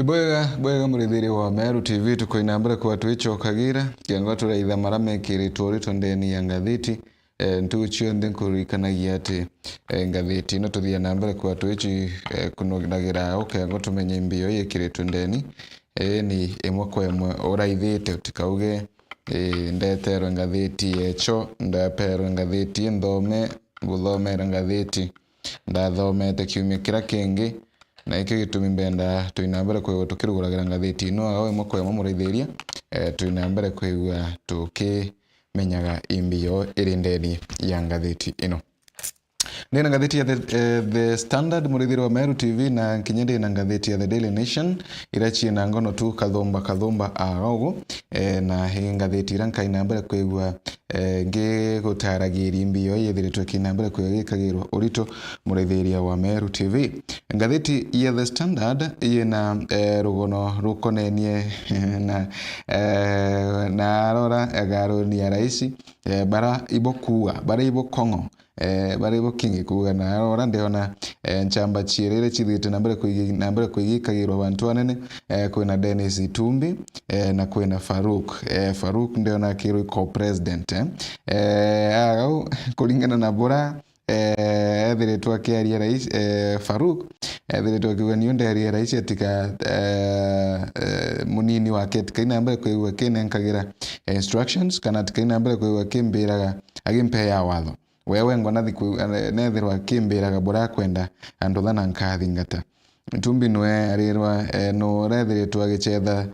Bwega murithiri wa Meru TV tukoinambira kwa twicho kagira kiango turaitha marame kiritori tondeni ya ngathiti ntuchio ndinkurikanagia ati ngathiti no tuthia nambere kwa twichi kunogira kiango tumenye mbio yikiritu ndeni ni imwe kwa imwe uraithite utikauge ndetero ngathiti echo ndapero ngathiti ndome guthomera ngathiti ndathomete kiumia kira kingi na ikyo gitumi mbenda tuinambere kwa tukiruguragira ngathiti no awe moko ya mumuraithiria tuinambere kwa tukimenyaga imbio irindeni ya ngathiti ino nina ngathiti ya the Standard murithiri wa Meru TV na kinyende na ngathiti ya the Daily Nation irachi na ngono tu kathumba agogo na ngathiti iranka inambere kwa nge gutaragira imbio yethiritwe kinambere kwa gikagirwa urito murithiria wa Meru TV ngathiti ya the Standard ina rugono rukonenie na arora egaroni ya raisi bara ibokongo bari bokingi kuga na arora ndeona nchamba chirere chithite nambere kuigikagirwa abantu anene kwina Dennis Itumbi na kwina Faruk ndeona kirwi co-president agau kulingana na bora ethiritwe kiaria rais Faruk ethiritwe kiuga ni undearia rais atika munini wake kainambere kuigwa kinenkagira instructions kana kainambere kuigwa kimbiraga agimpeya watho wewe ngona nethirwa kimbiraga bora kwenda andu thana nkathingata Itumbi nwe arirwa no rethiritwe agichetha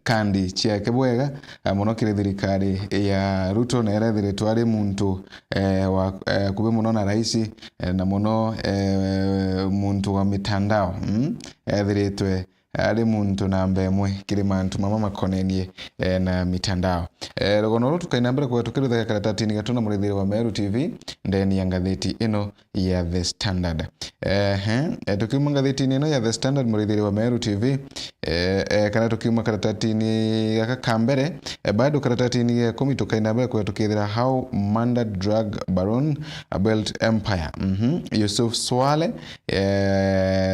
kandi chiake bwega muno kiri thirikari ya Ruto na rethiritwe ari muntu wa kube muno na raisi na muno muntu wa mitandao ethiritwe ari muntu namba imwe kiri mantu mama makonenie na mitandao rogono rutu kainambira kwa tukirutha karatatini gatuna murithiri wa Meru TV ndeni ya ngathiti ino ya the Standard tukiuma ngathiti ino ya the Standard murithiri wa Meru TV kana tukiuma karatatini gaka kambere bado karatatini ya 10 tukainambira kwa tukithira how murdered drug baron built empire Yusuf Swale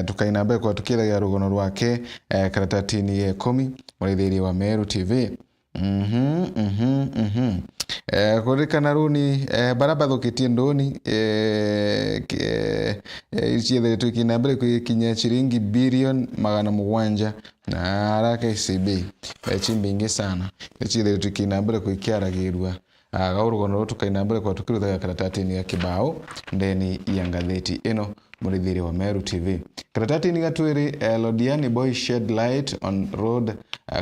tukainambira kwa tukithira rogono rwake karatatini ya 10 murithiri wa Meru TV kurikana runi barabathukitie ndoni ichiethiritwe kinambere kwikinya chiringi bilioni 700 na haraka ICB chimbingi sana ichiethiritwe kinambere kwikiaragirwa gaurugano rutu kainambere kwa tukirutha karatatini ya kibao ndeni ya ngathiti ino murithiri wa Meru TV karatatini gatwiri Lodiani boy shed light on road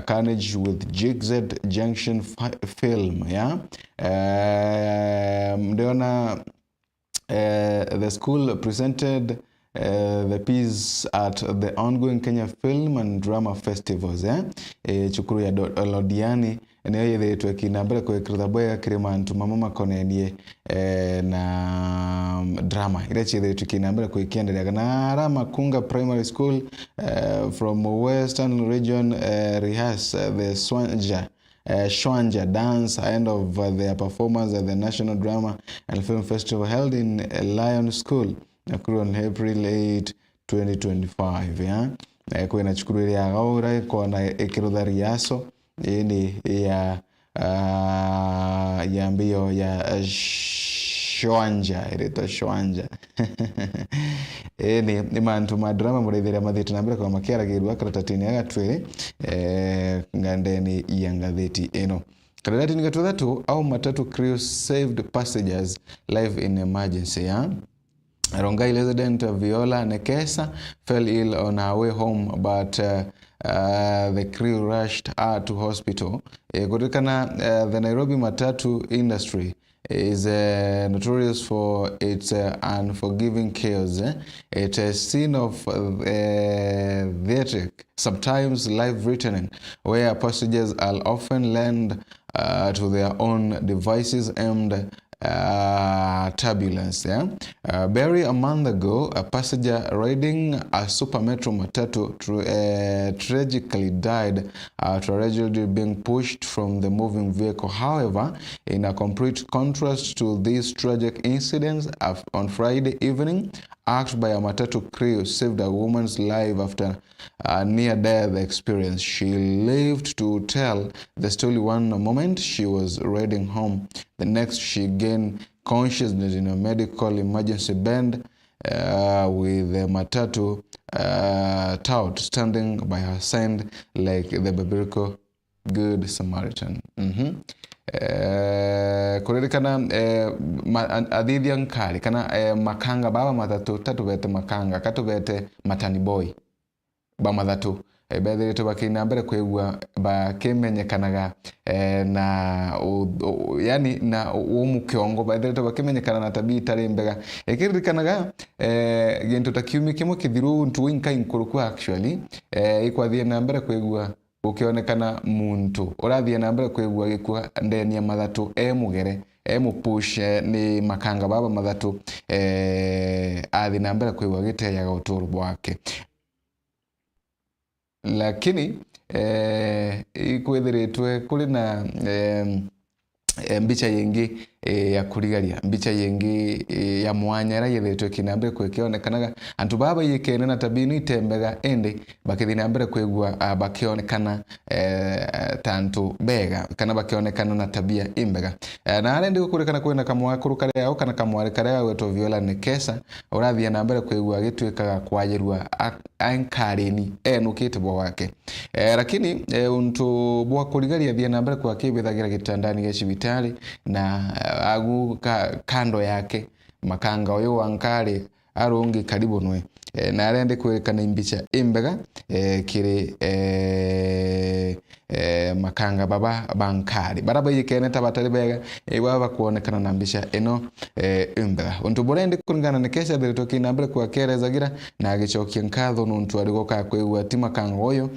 carnage with GZ Junction film mdeona the school presented the piece at the ongoing Kenya Film and Drama Festivals chukuru ya Lodiani niyo yethiritwe kinambere kwikirutha bwega kiri mantu mama makonenie na drama ire chithiritwe kinambere kwikiendelea na Ramakunga Primary School from Western Region rehearse the Shwanja dance end of their performance at the National Drama and Film Festival held in Lion School on April 8, 2025 kwina chukuru ile ya gaura kwa na ikirutha riaso ni ya mbio ya Shwanja iretwa Shwanja ni mantu madrama murithira mathiti nambere kwa makiaragirwa karatatini agatwiri ngandeni ya ngathiti ino karatatini gatuthatu au matatu crew saved passengers live in emergency Rongai resident Viola Nekesa fell ill on her way home but the crew rushed her to hospital. The Nairobi matatu industry is notorious for its unforgiving chaos. It's a scene of theatric, sometimes live returning, where passengers are often lent to their own devices aimed turbulence. Barely a month ago, a passenger riding a Super Metro matatu tragically died after allegedly being pushed from the moving vehicle. However, in a complete contrast to these tragic incidents, on Friday evening, act by a matatu crew saved a woman's life after a near-death experience. She lived to tell the story. One moment she was riding home, the next she gained consciousness in a medical emergency bed with the matatu tout standing by her side like the biblical Good Samaritan. Kuririkana adithia nkari kana makanga baba mathatu tatubete makanga katubete matani boy ba mathatu bethiritwe bakina mbere kwigua bakimenyekanaga na yani na umukiongo bethiritwe bakimenyekana na tabia itari mbega ikiririkanaga gintu takiumi kimwe kithiru ntu inka inkuruku actually ikwathie na mbere kwigua ukionekana muntu urathie na mbere kwigua gikua ndeni ya mathatu mugere mupush ni makanga baba mathatu athi na mbere kwigua giteyaga uturu bwake. Lakini ikwithiritwe kuri na mbicha yengi ya kurigaria mbicha yengi ya mwanya ra yethetwe kinambere kwekionekanaga antu baba yikene na tabini itembega ende bakithina mbere kwegua bakionekana tantu bega kana bakionekana na tabia imbega na arende gukurikana kwena kamwa kurukare yao kana kamware kare wetwo Viola Nekesa urathia na mbere kwegua gitwikaga kwayirwa ankarini nukite bo wake lakini untu bwa kurigaria thia na mbere kwa kibithagira gitandani ge cibitari na agu kando yake makanga uyu wankari arungi karibu nwe na arende kwekana imbicha imbega kiri makanga baba bankari baraba yikene tabatari bega baba kuonekana na mbicha ino imbega untu burende kungana Nekesa thiritoki nambere kwa kerezagira na agicokia nkatho nuntu arigoka kwigua ti makanga uyu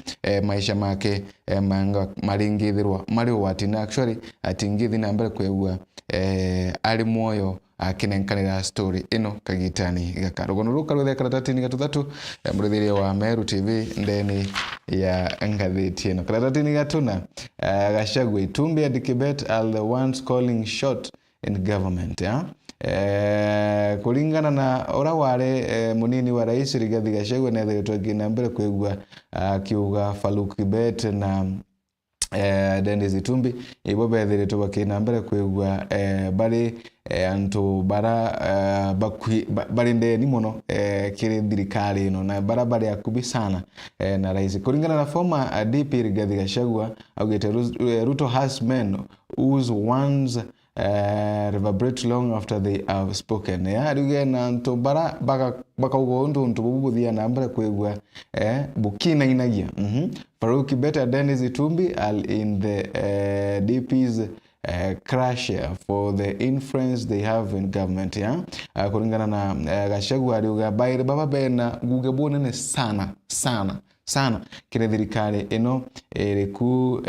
maisha make manga maringithirwa mari watina actually atingithi nambere kwigua ari moyo akinenkanira story ino kagitani gakarugono ruka ruthe karatatini gatuthatu murithiri wa Meru TV ndeni ya ngathiti ino karatatini gatuna Gachagua Itumbi and Kibet are the ones calling shot in government kulingana na ora ware munini wa rais Rigathi Gachagua na thitwe ginambere kwigua kiuga Faruk Kibet na Dennis Itumbi ibo bethiritwe bakina mbere kwigua bari antu bara bari ndeni muno kiri thirikari ino na bara bari akubi sana na rais kuringana na former DP Rigathi Gachagua augete Ruto has men whose ones reverberate long after they have spoken rigena ntu bara baka ugo ntu bubuthia na mbere kwigua bukina inagia Faruk Kibet, Dennis Itumbi are in the DP's crash for the influence they have in government kuringana na Gachagua ariuga baire baba bena gugebone sana kire thirikari ino eriku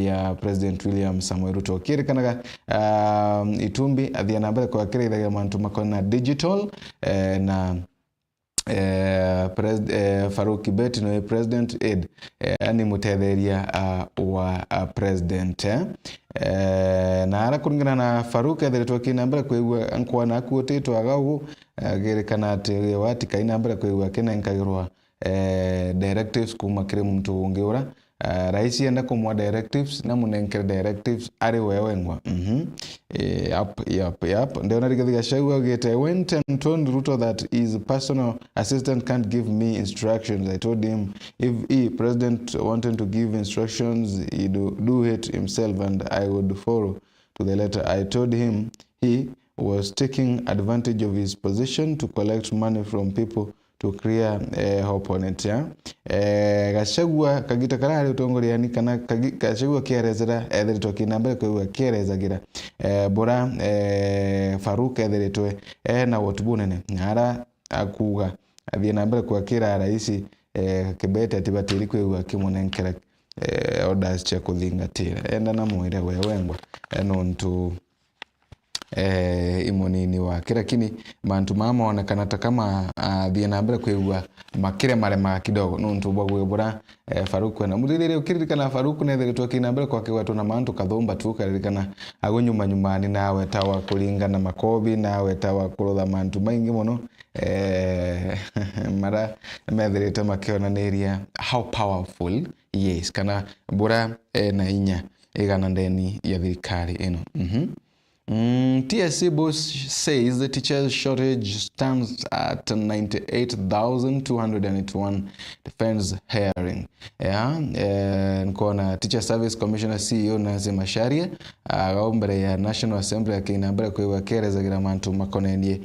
ya President William Samoei Ruto kirikanaga Itumbi athia na mbere kwa kire ithagia mantu makona digital na Faruk Kibet no president aid ani mutetheria wa president na ara kuringana na Faruk athiritwe kina mbere kwigua ankwana akuotitwa agagu gerikana ati watika ina mbere kwigua kina nkagirwa directives kuma kire muntu ungiura rais enda kumwa directives na munenkere directives ari wewe ngwa yep ndio na Rigathi Gachagua gete went and told Ruto that his personal assistant can't give me instructions. I told him if he president wanted to give instructions he do it himself and I would follow to the letter. I told him he was taking advantage of his position to collect money from people to clear hope on it Gachagua kagita karari utongoria ni kana Gachagua kierezera ethirito kinambere kwigua kierezagira bora Faruk ethirito na wotubunene ara akuga athie nambere kwa kira rais Kibet atibatiri kwigua kimunenkera orders cha kuthingatira enda na mwire wewe ngwa nontu imonini wake lakini mantu mama onekana ta kama thie na mbere kwigua makire marema kidogo nuntu bwagwebura Faruku na muthirire ukiririkana Faruku nethiritwe kina mbere kwa kigwatu na mantu kathumba tu karirikana agunyuma nyumani nawe tawa kuringana makobi nawe tawa kurutha mantu maingi muno mara methirite makionaniria how powerful yes kana bura na inya igana ndeni ya thirikari ino TSC boss says the teachers shortage stands at 98,281 defense hearing. Nkona Teacher Service Commissioner CEO Nancy Macharia mbere ya National Assembly akinambere kwiwakereza gira mantu makonenie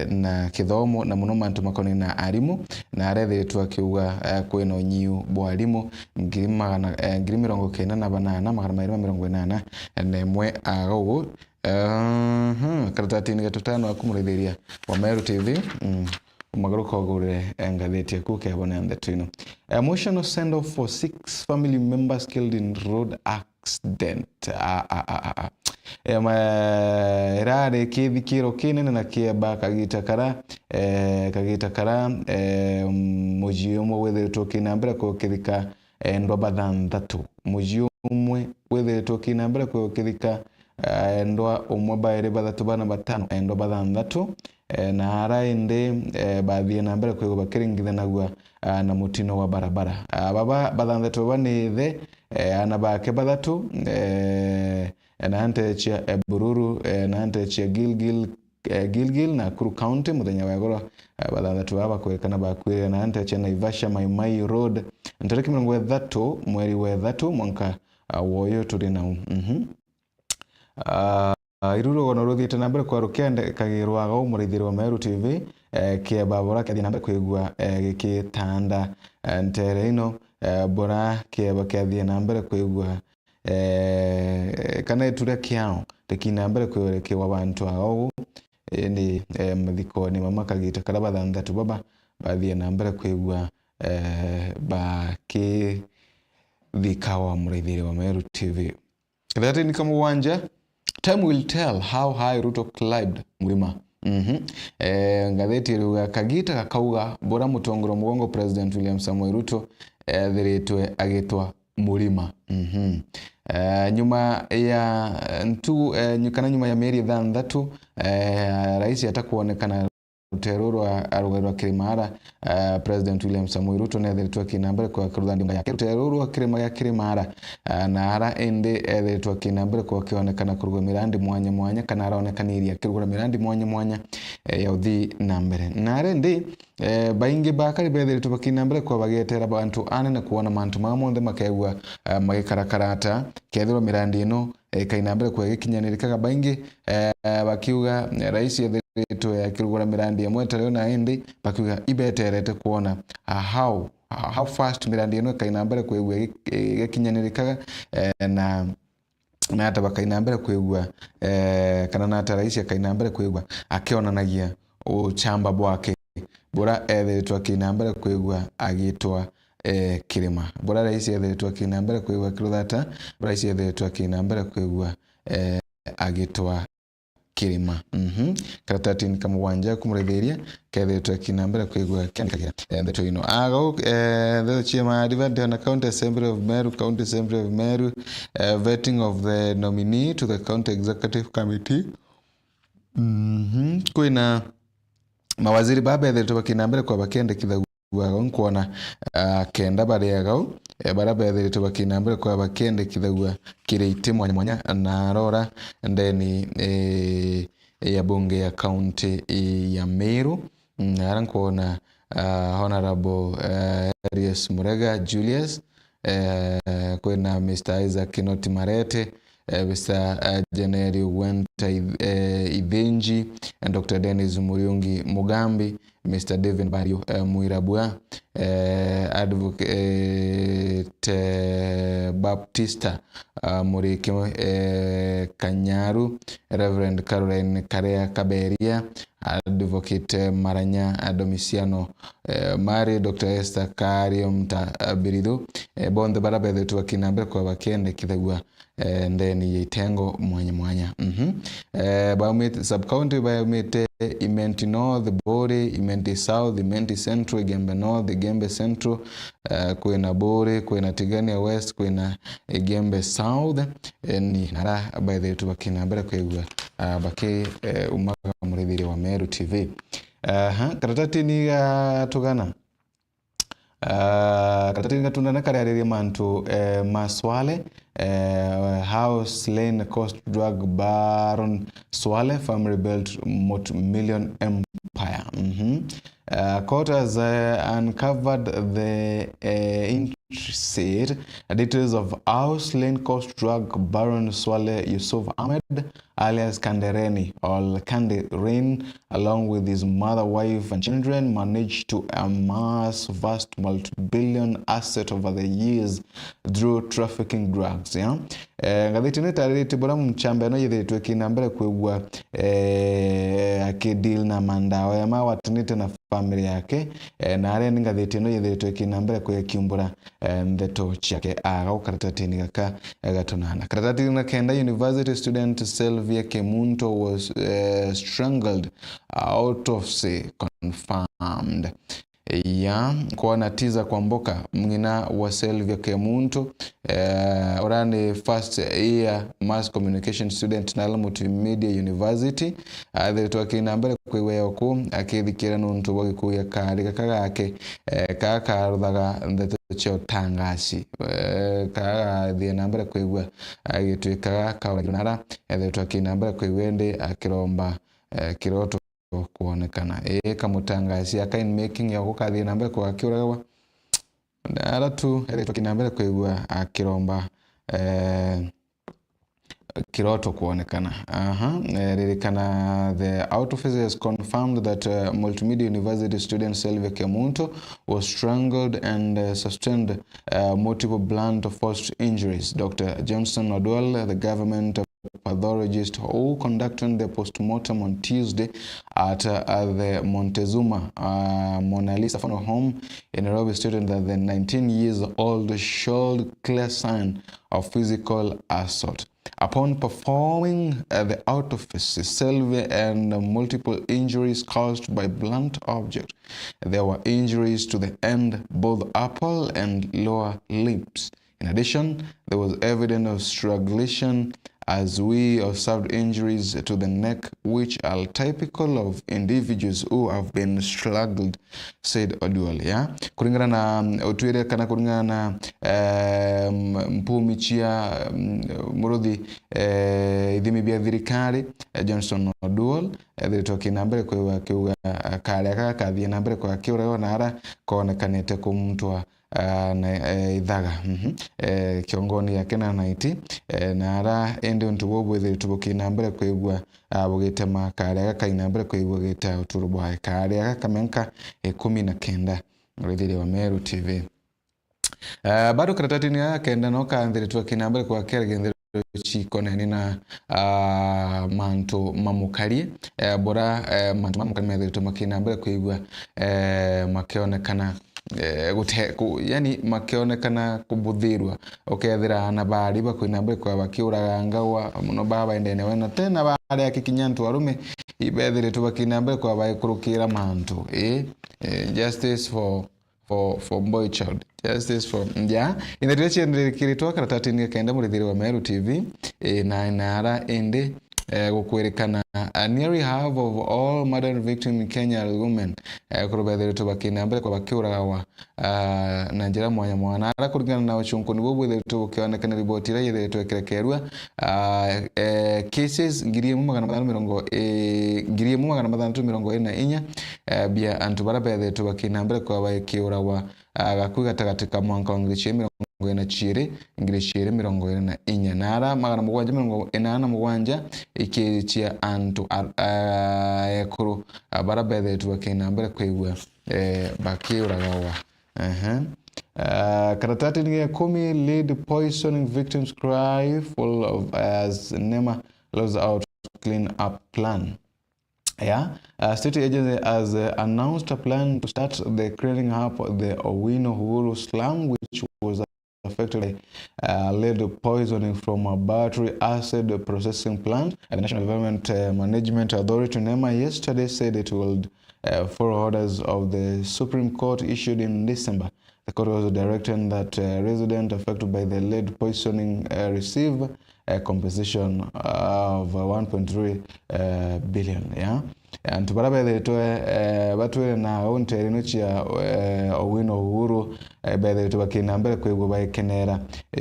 na kithomo na muno mantu makonenie na arimu na arethiritwe akiuga kwina unyiu bwa arimu ngiri 98 na emwe agago karatati ni gatutano akumurithiria wa Meru TV umagaruka ogure ngatheti yaku kebone and the twino emotional send off for 6 family members killed in road accident erare kithikiro kinene na kieba kagitakara muji umwe wethiritwo kinambere ko kithika ndwa bathanthatu muji umwe wethiritwo kinambere ko kithika ndwa umwe baire bathatu bana batano ndwa bathanthatu na arainde bathie na mbere kwigo bakiringithanagwa na mutino wa barabara baba bathanthatu banithe ana bake bathatu na ante chia Bururu na ante chia Gilgil na Kuru County muthenya wa goro bathanthatu baba kwekana bakwire na ante chia Naivasha Mai Road ntariki 30 mweri wa 3 mwaka woyo turi na iruro gono ruthiite na mbere kwa rukende kagirwaga umurithiri wa Meru TV kia babora kathi na mbere kwigua gikitanda ntere ino bora kia bakathi na mbere kwigua kana itura kiao tekina mbere kwerekewa bantu aho ni mathiko ni mama kagita kala bathanthatu baba bathie na mbere kwigua baki thikawa murithiri wa Meru TV kathati ni kama uwanja. Time will tell how high Ruto climbed mlima. Ngatheti ruga kagita kakauga bora mutongoro mugongo President William Samoei Ruto thiritwe agitwa mlima. Nyuma ya nyuma ya mieri 3 rais atakuonekana Ruteruru arugero Kirimara President William Samoei Ruto nethiritwe kinambere kwa kuruthandimba yake Ruteruru Kirimara na ara ende ethiritwe kinambere kwa kionekana kuruga mirandi mwanya kana araonekaniria kirugura mirandi mwanya ya uthi nambere na arende baingi bakari bethiritwe kinambere kwa bagetera bantu anene kuona mantu mamonde makegwa magikarakarata kethiro mirandi ino kainambere kwa gikinyanirikaga baingi bakiuga rais to ya kirugura mirandi amwe tare na indi bakiuga ibeterete kuona how fast mirandi ino kainambere kwegwa gikinyanirikaga na ata bakainambere kwegwa kana na ata rais kainambere kwegwa akionanagia uchamba bwake bora ethiritwe kinambere kwegwa agitwa kirima bora rais ethiritwe kinambere kwegwa kiruthata rais ethiritwe kinambere kwegwa agitwa kirima karatati ni kama uwanja kumurithiria kethiritwe kinambere kwigua kiandikagira ndeto ino ago the chima divided on County Assembly of Meru vetting of the nominee to the County Executive Committee kwina mawaziri baba ethiritwe kinambere kwa bakende kithagu kuona kenda bariagao baraba ethiritwe kinambere kwa bakende kithagua kireite mwanya na rora ndeni ya bunge ya county ya Meru arankuona honorable Elias Murega Julius kwena Mr. Isaac Kinoti Marete Mr. Janeri Wenta Ibenji and Dr. Dennis Muriungi Mugambi Mr. Devin Bario Muirabua Advocate Baptista Muriki Kanyaru Reverend Caroline Karea Kaberia Advocate Maranya Domiciano Mari Dr. Esther Karium Biridu bonde baraba yetu kinambere kwa bakende kithagua ndeni itengo mwanya Baumete sub-county Baumete Imenti North, Bore, Imenti South, Imenti Central, Igembe North, Igembe Central, kwena Bore, kwena Tigania West, kwena Igembe South, ni nara by the way bakina mbere kwegwa bake umaka murithiri wa Meru TV. Karatati ni tugana karatini gatunda kariariria mantu Maswale how slain cost drug baron Swale family built multi-million empire. Court has uncovered the intricate details of how slain cost drug baron Swale Yusuf Ahmed alias Kandereni or Kanderin, along with his mother, wife and children, managed to amass vast multi-billion asset over the years through trafficking drugs. Ngathiti netarite bora mchamba no yethetwe kinambere kwegwa akedeal na mandawa ya mawatinite na family yake na are ngathiti no yethetwe kinambere kwe kiumbura ndeto chake aga ukaratini gaka gatonana. Karatini na Kenda University student Sylvia Kemunto was strangled out of say confirmed. Kwa natiza kwa mboka mngina wa Sylvia Kemunto orani first year mass communication student na Multimedia University athirtwa kinambere kwiwe ku akithikira nuntu bagikuya kari gakagake kakaruthaga ndeto cio tangaci kathie nambere kwigwa agitwikaga kauragara athirtwa kinambere kwiwende akiromba kiroto kuonekana kamutangaci akain making ya gukathie nambere kwa kiuragwa ndara tu athirtwa kinambere kwigwa akiromba kiroto kuonekana. Ririkana the out office has confirmed that Multimedia University student Sylvia Kemunto was strangled and sustained multiple blunt force injuries. Dr. Johnson Odwal, the government pathologist who conducted the postmortem on Tuesday at the Montezuma Mona Lisa funeral home in Nairobi, stated that the 19-year-old showed clear sign of physical assault. Upon performing the autopsy, Sylvia and multiple injuries caused by blunt object. There were injuries to the end, both upper and lower limbs. In addition, there was evidence of strangulation as we observed injuries to the neck, which are typical of individuals who have been strangled, said Odwal. Kulingana na utwire kana kulingana na mpumichia muruthi ithimi bia thirikari Johnson Odwal thirtwa kinambere kwa kiuga kale kathie nambere kwa kiureo na ara konekanete kumtwa na ithaga kiongoni yake na naiti na ara ende untu wobwe tubuki nambere kwigwa bugitema kare kainambere kwigwa gita uturubwa kare kamenka 19 rithire wa Meru TV. Bado karatatini ya Kenda no kaandiritwa kinambere kwa kere chikoneni na manto mamukarie bora manto mamukarie methiritwo makinambere kwigwa makionekana yani makionekana kubuthirwa ukethira na bari bakwinambere kwa bakiuraga ngawa muno baba endene wena tena bari akikinyantu arume ibethiritwo bakinambere kwa bakurukira manto justice for boy child, justice for in the direction kiritwa karatatini Kenda murithiri wa Meru TV na nara ende gukwerekana nearly half of all murder victims in Kenya are women kurubethiritwo bakinambere kwa bakiuraga wa na njira mwanya mwana ara kuringana na uchungu ni bwo bwethiritwo kionekana riboti ira yethiritwo kerekerwa cases 1524 bia antu bara bethiritwo bakinambere kwa bakiuraga gakuga katika mwaka wa 2024 nara magana mugwanja 87 ikichia antu ekuru bara bethiritwo bakinambere kwigwa bakiuraga wa karatati ni 10 lead poisoning victims cry full of as NEMA rolls out clean up plan. State agency has announced a plan to start the cleaning up of the Owino Uhuru slum, which was affected by lead poisoning from a battery acid processing plant. The National Environment Management Authority, NEMA, yesterday said it will follow orders of the Supreme Court issued in December. The court was directing that residents affected by the lead poisoning receive a compensation of 1.3 billion. Yeah. And to barabara batwe na ontere no chia owino uhuru bethe to bakina mbere kwego bakenera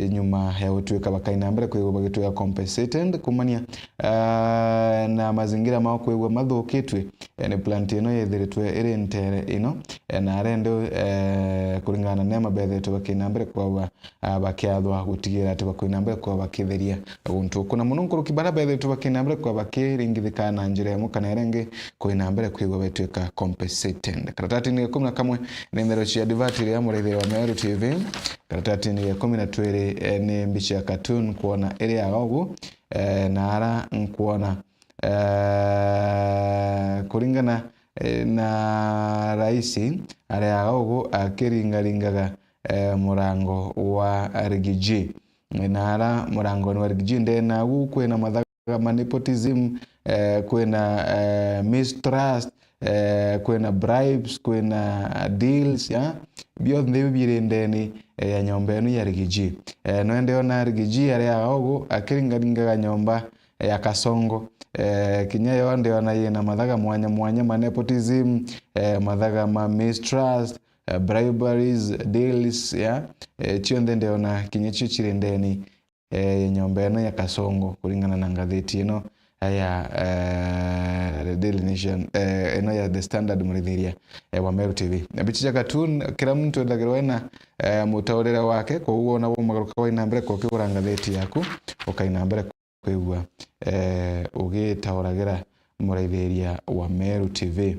nyuma ya utweka bakaina mbere kwego bagitwa compensated kumania na mazingira mao kwego mathukitwe ne plant ino yethiritwe iri ntere ino na arendo kuringana na mabethe to bakina mbere kwa bakiathwa gutigira to bakina mbere kwa bakitheria untu kuna muno kibara bethe to bakina mbere kwa bakiringithika na njira mu kana renge koina mbere kwigwa betweka compensated. Karatati ni 11 ni ndero cia advertire ya Mureitheri wa Meru TV. Karatati ni 12 ni mbicha ya cartoon kuona ere ya gogo na ara nkuona kuringana na raisi are ya gogo akiringaringaga murango wa Rigiji na ara murango wa Rigiji ndena kwena mathaga nepotism kwena mistrust kwena bribes kwena deals ya bio ndebire ndeni ya nyomba eno ya Rigiji no ndeo na Rigiji ari ago akiringaringa nyomba ya Kasongo kinyayo ndeo na yena mathaga mwanya ma nepotism mathaga ma mistrust briberies deals ya chionde ndeo na kinyechi chire ndeni nyomba eno ya Kasongo kuringana na ngatheti ino ya the Daily Nation eno ya The Standard Murithiria wa Meru TV na bichicha cartoon kila mtu ndagirwa na mutaurira wake kwa uwo na magaruka wa inambere kwa kigura ngatheti yaku ukainambere kwigwa ugitauragira Murithiria wa Meru TV.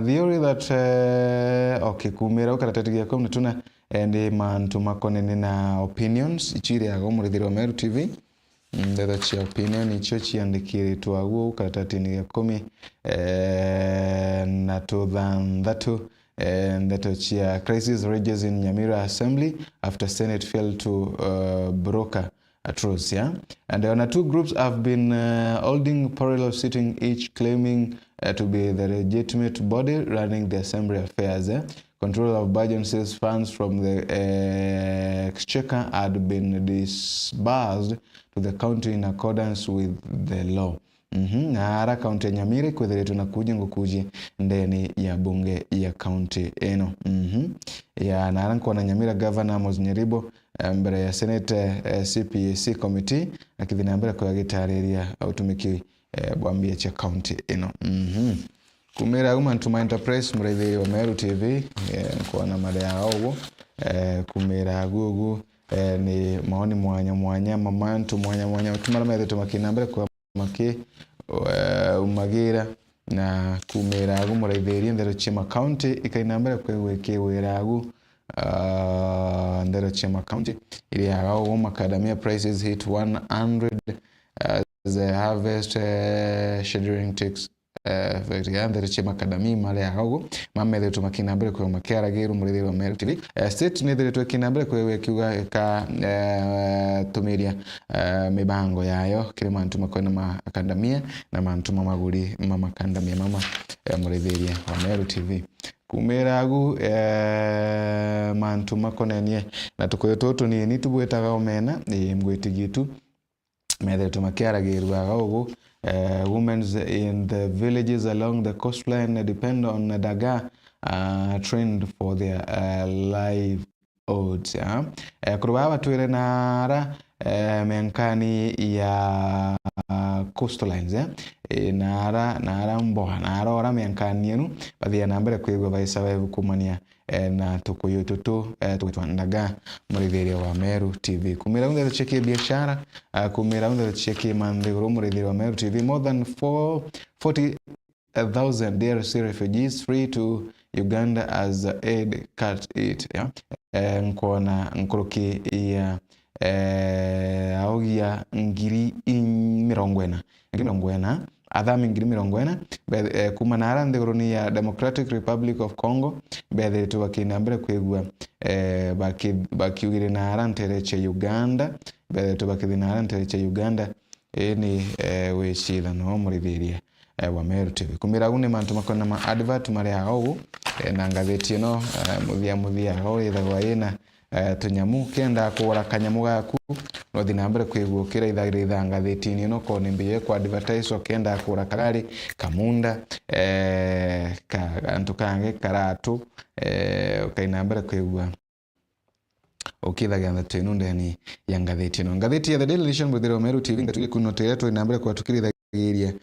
Theory that okay kumira ukaratati ya komna tuna ndi mantu makonene na opinions ichiri ya Murithiria wa Meru TV. Ndetho chia opinion icho chiandikire twaguo ukaratati ni 10 na tuthandatu ndetho chia crisis rages in Nyamira Assembly after Senate failed to broker a truce. Yeah? And there are two groups have been holding parallel sitting, each claiming to be the legitimate body running the assembly affairs. Control of budget sales funds from the exchequer had been disbursed to the county in accordance with the law. Na hara county ya Nyamira kwethiretwo na kuja ngukuji ndeni ya bunge ya county eno. Ya na hara nkona Nyamira Governor Amos Nyaribo mbere ya Senate CPAC committee akithina mbere kwa gitariria utumiki bwambia cha county eno. Kumira Mantu Enterprise Murithiria wa Meru TV kuona mada ya ogo kumira gugu ni maoni mwanya mamantu mwanya tumara methe makinambere kwa make umagira na kumira Murithiria ndero chima county ikainambere kwewiragu ndero chima county ili ya Macadamia prices hit 100 as the harvest scheduling takes ndero chima Macadamia male yago mamethe tumakinambere kwa makera giru Murithiria wa Meru TV. State nethere tukinambere kwa kiuga ka tumiria mibango yayo kile mantu makona makandamia na mantu maguri makandamia mama Murithiria wa Meru TV. Kumiragu mantu makonenie na tukoyototo ni nitubwetaga omena mwetigitu methe tumakiaragiru agago. Women in the villages along the coastline depend on daga trained for their livelihoods. Kurubawa tuire nara menkani ya coastlines nara mboha nara ora menkani yenu bathia nambere kwigwa baisawe kumania na tukuyotutu tukitwandaga Murithiria wa Meru TV. Kumira undero cheki biashara kumira undero cheki mandhiguru Murithiria wa Meru TV. More than 40,000 DRC refugees free to Uganda as aid cut it. Nkona nkoroki ya augia ngiri mirongwena athami 40,000 kuma nara nthiguruni ya Democratic Republic of Congo bethiritwe bakinambere kwigua bakiugire nara ntereche Uganda bethiritwe bakithi nara ntereche Uganda ni wicithano murithiria wa Meru TV kumira gune mantu makona ma advert mari aho na ngatheti no muthia aho ithagwa ina tunyamu kenda kugura kanyamu gaku no thinambere kwigukira ithagiritha ngatheti no ko nimbiye kwa advertise okenda kugura karari kamunda kantu kange karatu kainambere kwigua ukithagia ndatino ndeni ya ngatheti no ngatheti ya The Daily Nation with the Meru TV ngatuli kunotera to inambere kwa tukirithagiria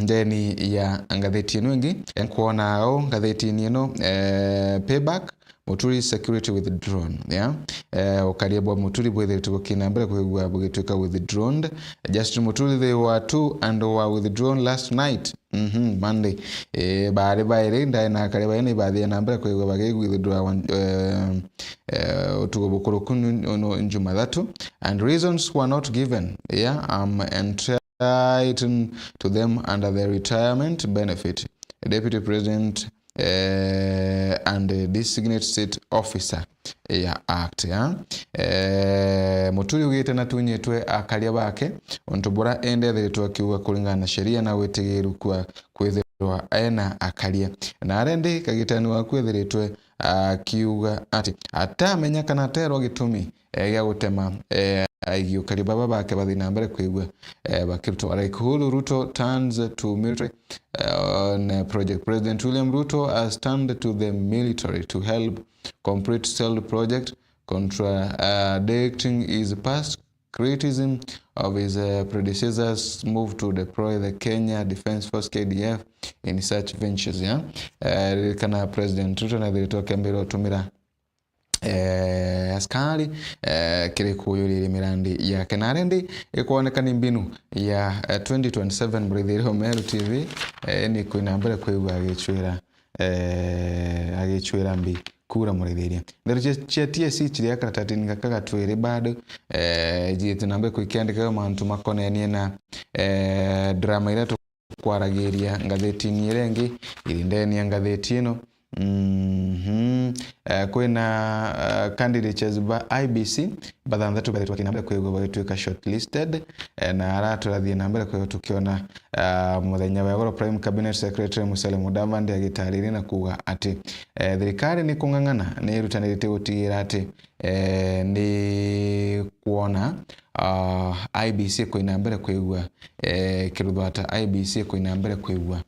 ndeni ya ngatheti ino ingi enkuona ao ngatheti ino payback Muturi security with drone ukaria bwa Muturi bwethe tukinambere kwigua bugitwika withdrawn just Muturi they were two and were withdrawn last night Monday baare baire ndai na kare baine baadhi nambere kwigua bagegu withdraw utugobukuru kunu Jumatatu and reasons were not given entitled to them under the retirement benefit Deputy President and the designate state officer act Muturi ugite na tunyetwe akalia bake ontobora endethiritwe kiuga kulingana na sheria na wetigiru kwa kwithirwa ena akalia na arende kagitani wa kwithiritwe kiuga ati atamenya kana terwa gitumi ya gutema aigio karibaba bake bathina mbere kwigwa bakirutwa like Ruto turns to military on project President William Ruto has turned to the military to help complete cell project contradicting his past criticism of his predecessors move to deploy the Kenya Defence Force KDF in such ventures kana President Ruto na dhiritoke mbele otumira askari kirikuyurire mirandi ya kenarendi ikuonekana mbinu ya 2027 Murithiri Meru TV ni kuinambere kwigwa agicwira mbi kura murithiria ndero cia TSC chiria karatati ngakaga twiri bado jitu nambe kuikiandika mantu makonenie na drama ira tukwaragiria ngatheti nirengi irindeni ngatheti ino kwina candidates ba IBC bathanthatu bathitwa kinambere kwigwa bagitwika shortlisted na araturathie nambere kwigwa tukiona muthenya wa goro Prime Cabinet Secretary Musalia Mudavadi agitarire na kuga ati thirikari ni kungangana ni irutanirite gutigira ati ni kuona IBC kwinambere kwigwa kiruthwata IBC kwinambere kwigwa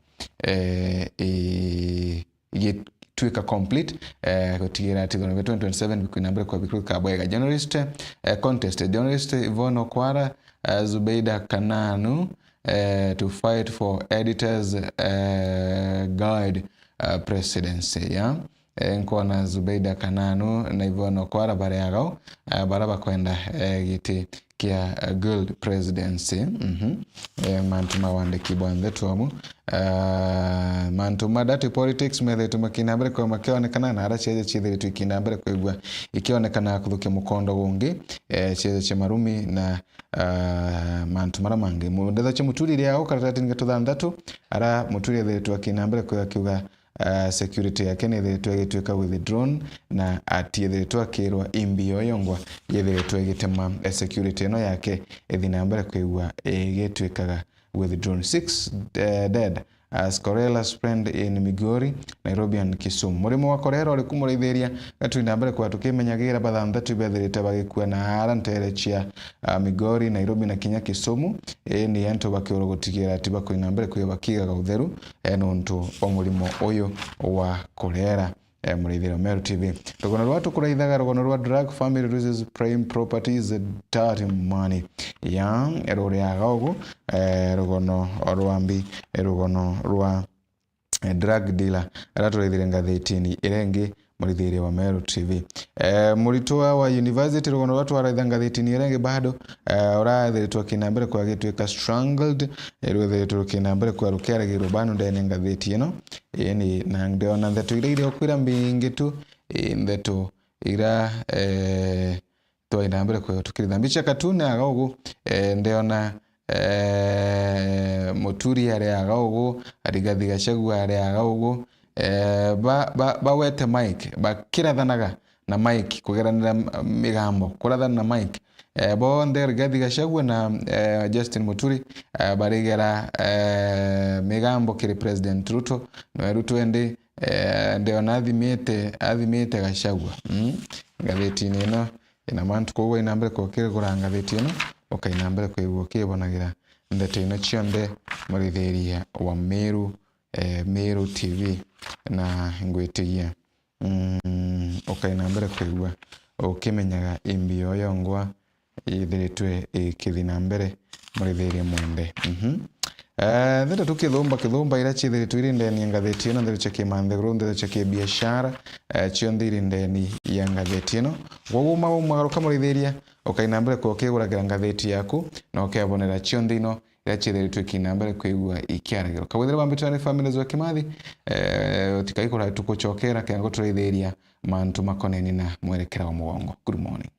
twika complete kutigira ati 2027 kwinambere kwa bikuru kabwega journalist contest journalist Yvonne Okwara Zubeida Kananu to fight for editors guide presidency nkona Zubeida Kananu na Yvonne Okwara bareagao baraba kwenda giti kia gold presidency mantuma wande kibwande tuamu mantuma dati politics methe tumakinambere kwa makionekana na ara cheze chithiri tukinambere kwa igwa ikionekana kuthuke mukondo gungi cheze che marumi na mantuma ramangi mundetha che Muturi yao karatati ngatuthanthatu ara Muturi the tukinambere kwa kiuga security yake ni twegitweka with drone na atiethitwa kirwa imbio yongwa yethitwa gitema security no yake ethinambere kwigwa gitwekaga with drone 6 dead as cholera spread in Migori, Nairobi and Kisumu. Murimo wa cholera uri kumurithiria gatwinambere kwa tukimenyagira bathanthatu bethirite bagikua na harantere chia Migori, Nairobi na Kenya Kisumu ni antu bakioro gutigira ati bakwinambere kwa bakigaga utheru nontu omurimo uyu wa cholera Murithiri Meru TV. Rugono rwatu kuraithaga rugono rwa drug family raises prime properties dirty money erore agago rugono rwambi rugono rwa drug dealer raturaithire ngatheti irengi Murithiri wa Meru TV. Muritua wa university rugono watu waraitha ngatheti irengi bado urathitwa kinambere kwa gitwika strangled ruthitwa kinambere kwa rukera girubanu ndene ngatheti ino ni na ndiona ndeto ile okwira mbingi tu ndeto ira to inambere kwa tukiritha mbicha katune agago ndiona Muturi areaga ugu, Rigathi Gachagua areaga ugu, bawete mic bakirathanaga na mic kugeranira migambo kurathana na mic bonde Rigathi Gachagua na Justin Muturi barigera migambo kiri President Ruto no Ruto ende ndio athimite Gachagua ngatheti ino ina mantu ko ina mbere ko kire kuranga theti ino okaina mbere ko igwo kibonagira ndete ino chionde muritheria wa Meru TV na ngwitigia okaina mbere ko igwa okimenyaga imbio yongwa ithiritwe ikithina mbere muritheria mwende theta tukithumba ira chithiritwe iri ndeni ya ngatheti ino ndirichekie mantheguru ndirichekie biashara chionde iri ndeni ya ngatheti ino gwoguma magaruka muritheria okaina mbere ko kiguragira ngatheti yaku na okebonera chionde ino ira chithiritwe kina mbere kwigua ikiaragiro kawithira bambitware families wa Kimathi tikai kura tukuchokera kengo turetheria mantu makoneni na mwerekera wa mugongo. Good morning.